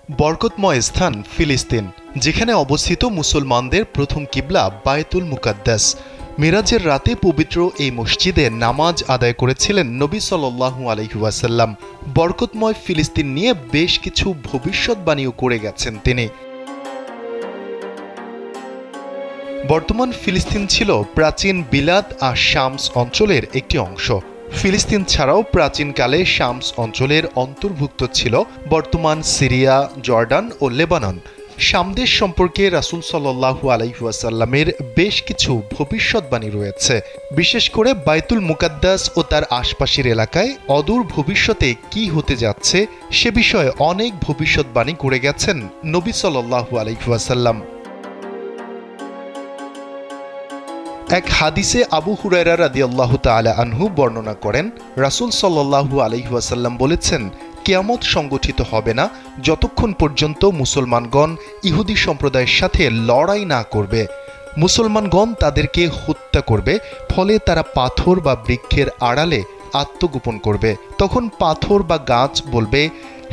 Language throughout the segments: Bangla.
বরকতময় স্থান ফিলিস্তিন, যেখানে অবস্থিত মুসলমানদের প্রথম কিবলা বায়তুল মুকাদ্দাস। মিরাজের রাতে পবিত্র এই মসজিদে নামাজ আদায় করেছিলেন নবী সাল্লাল্লাহু আলাইহি ওয়াসাল্লাম। বরকতময় ফিলিস্তিন নিয়ে বেশ কিছু ভবিষ্যৎবাণীও করে গেছেন তিনি। বর্তমান ফিলিস্তিন ছিল প্রাচীন বিলাদ আর শামস অঞ্চলের একটি অংশ। ফিলিস্তিন ছাড়াও প্রাচীনকালে শামস অঞ্চলের অন্তর্ভুক্ত ছিল বর্তমান সিরিয়া, জর্ডান ও লেবানন। শামদেশ সম্পর্কে রাসূল সাল্লাল্লাহু আলাইহি ওয়াসাল্লামের বেশ কিছু ভবিষ্যৎবাণী রয়েছে। বিশেষ করে বায়তুল মুকাদ্দাস ও তার আশপাশের এলাকায় অদূর ভবিষ্যতে কি হতে যাচ্ছে সে বিষয়ে অনেক ভবিষ্যৎবাণী করে গেছেন নবী সাল্লাল্লাহু আলাইহি ওয়াসাল্লাম। এক হাদিসে আবু হুরায়রা রাদিয়াল্লাহু তাআলা আনহু বর্ণনা করেন, রাসূল সাল্লাল্লাহু আলাইহি ওয়াসাল্লাম বলেছেন, কিয়ামত সংগঠিত হবে না যতক্ষণ পর্যন্ত মুসলমানগণ ইহুদি সম্প্রদায়ের সাথে লড়াই না করবে। মুসলমানগণ তাদেরকে হত্যা করবে, ফলে তারা পাথর বা বৃক্ষের আড়ালে আত্মগোপন করবে। তখন পাথর বা গাছ বলবে,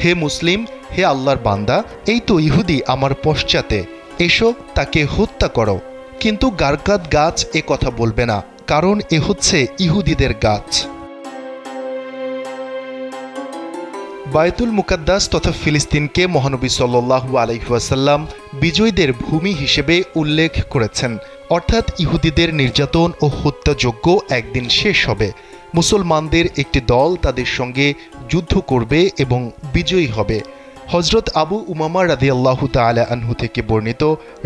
হে মুসলিম, হে আল্লাহর বান্দা, এই তো ইহুদি আমার পশ্চাতে, এসো তাকে হত্যা করো। কিন্তু গারকাত গাছ এ কথা বলবে না, কারণ এ হচ্ছে ইহুদিদের গাছ। বায়তুল মুকাদ্দাস তথা ফিলিস্তিনকে মহানবী সাল্লাল্লাহু আলাইহি ওয়াসাল্লাম বিজয়ীদের ভূমি হিসেবে উল্লেখ করেছেন, অর্থাৎ ইহুদিদের নির্যাতন ও হত্যাযজ্ঞ একদিন শেষ হবে। মুসলমানদের একটি দল তাদের সঙ্গে যুদ্ধ করবে এবং বিজয়ী হবে। হযরত আবু উমামা রাদিয়াল্লাহু তাআলা আনহু থেকে বর্ণিত,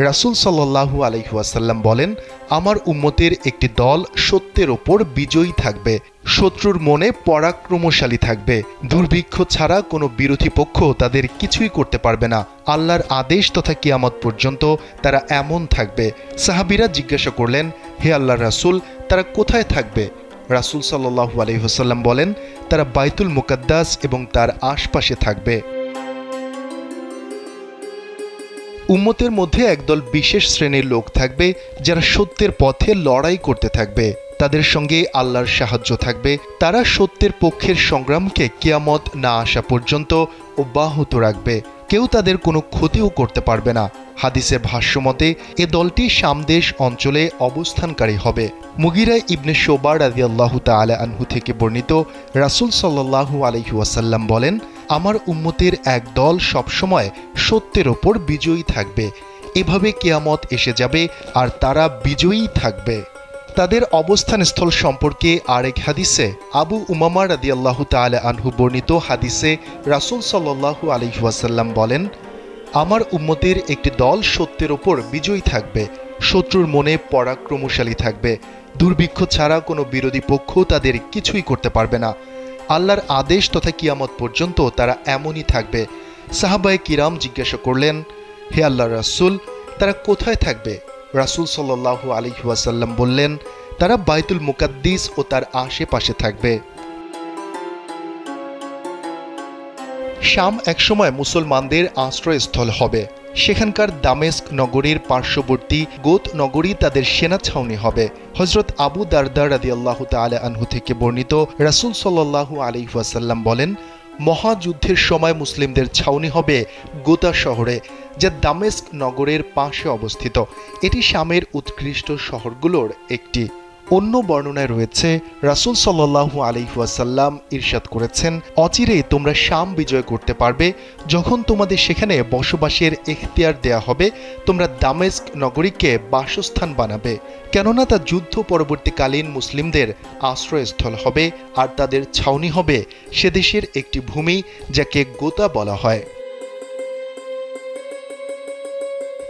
রাসূল সাল্লাল্লাহু আলাইহি ওয়াসাল্লাম বলেন, আমার উম্মতের একটি দল সত্যের ওপর বিজয়ী থাকবে, শত্রুর মনে পরাক্রমশালী থাকবে। দুর্ভিক্ষ ছাড়া কোনো বিরোধী পক্ষ তাদের কিছুই করতে পারবে না। আল্লাহর আদেশ তথা কিয়ামত পর্যন্ত তারা এমন থাকবে। সাহাবীরা জিজ্ঞাসা করলেন, হে আল্লাহর রাসূল, তারা কোথায় থাকবে? রাসূল সাল্লাল্লাহু আলাইহি ওয়াসাল্লাম বলেন, তারা বায়তুল মুকাদ্দাস এবং তার আশপাশে থাকবে। উম্মতের মধ্যে একদল বিশেষ শ্রেণীর লোক থাকবে যারা সত্যের পথে লড়াই করতে থাকবে। তাদের সঙ্গে আল্লাহর সাহায্য থাকবে। তারা সত্যের পক্ষের সংগ্রামকে কিয়ামত না আসা পর্যন্ত অব্যাহত রাখবে। কেউ তাদের কোনো ক্ষতিও করতে পারবে না। হাদিসের ভাষ্যমতে এ দলটি শামদেশ অঞ্চলে অবস্থানকারী হবে। মুগিরা ইবনে শুবা রাদিয়াল্লাহু তাআলা আনহু থেকে বর্ণিত, রাসূল সাল্লাল্লাহু আলাইহি ওয়াসাল্লাম বলেন, আমার উম্মতের এক দল সবসময় সত্যের ওপর বিজয়ী থাকবে। এভাবে কিয়ামত এসে যাবে আর তারা বিজয়ী থাকবে। তাদের অবস্থানস্থল সম্পর্কে আরেক হাদিসে আবু উমামা রাদিয়াল্লাহু তাআলা আনহু বর্ণিত হাদিসে রাসূল সাল্লাল্লাহু আলাইহি ওয়াসাল্লাম বলেন, আমার উম্মতের একটি দল সত্যের ওপর বিজয়ী থাকবে, শত্রুর মনে পরাক্রমশালী থাকবে। দুর্ভিক্ষ ছাড়া কোনো বিরোধী পক্ষ তাদের কিছুই করতে পারবে না। আল্লাহর আদেশ তথা কিয়ামত পর্যন্ত তারা এমনই থাকবে। সাহাবায়ে কিরাম জিজ্ঞাসা করলেন, হে আল্লাহর রাসূল, তারা কোথায় থাকবে? রাসূল সাল্লাল্লাহু আলাইহি ওয়াসাল্লাম বললেন, তারা বায়তুল মুকাদ্দিস ও তার আশেপাশে থাকবে। শাম একসময় মুসলমানদের আশ্রয়স্থল হবে। সেখানকার দামেস্ক নগরীর পার্শ্ববর্তী গোত নগরী তাদের সেনা ছাউনি হবে। হযরত আবু দারদা রাদিয়াল্লাহু তাআলা আনহু থেকে বর্ণিত, রাসূল সাল্লাল্লাহু আলাইহি ওয়াসাল্লাম বলেন, মহাযুদ্ধের সময় মুসলিমদের ছাউনি হবে গোতা শহরে, যা দামেস্ক নগরের পাশে অবস্থিত। এটি শামের উৎকৃষ্ট শহরগুলোর একটি। অন্য বর্ণনায় রয়েছে, রাসূল সাল্লাল্লাহু আলাইহি ওয়াসাল্লাম ইরশাদ করেছেন, অচিরেই তোমরা শাম বিজয় করতে পারবে। যখন তোমাদের সেখানে বসবাসের এখতিয়ার দেয়া হবে, তোমরা দামেস্ক নগরীকে বাসস্থান বানাবে, কেননা তা যুদ্ধ পরবর্তীকালীন মুসলিমদের আশ্রয়স্থল হবে আর তাদের ছাউনি হবে সে দেশের একটি ভূমি যাকে গোতা বলা হয়।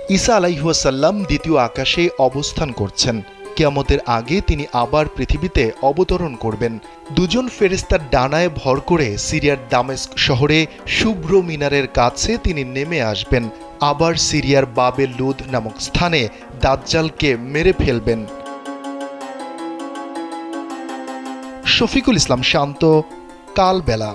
ঈসা আলাইহিস সালাম দ্বিতীয় আকাশে অবস্থান করছেন। কিয়ামতের আগে তিনি আবার পৃথিবীতে অবতরণ করবেন। দুজন ফেরেশতার ডানায় ভর করে সিরিয়ার দামেস্ক শহরে শুভ্র মিনারের কাছে তিনি নেমে আসবেন। আবার সিরিয়ার বাবে লুদ নামক স্থানে দাজ্জালকে মেরে ফেলবেন। শফিকুল ইসলাম শান্ত, কালবেলা।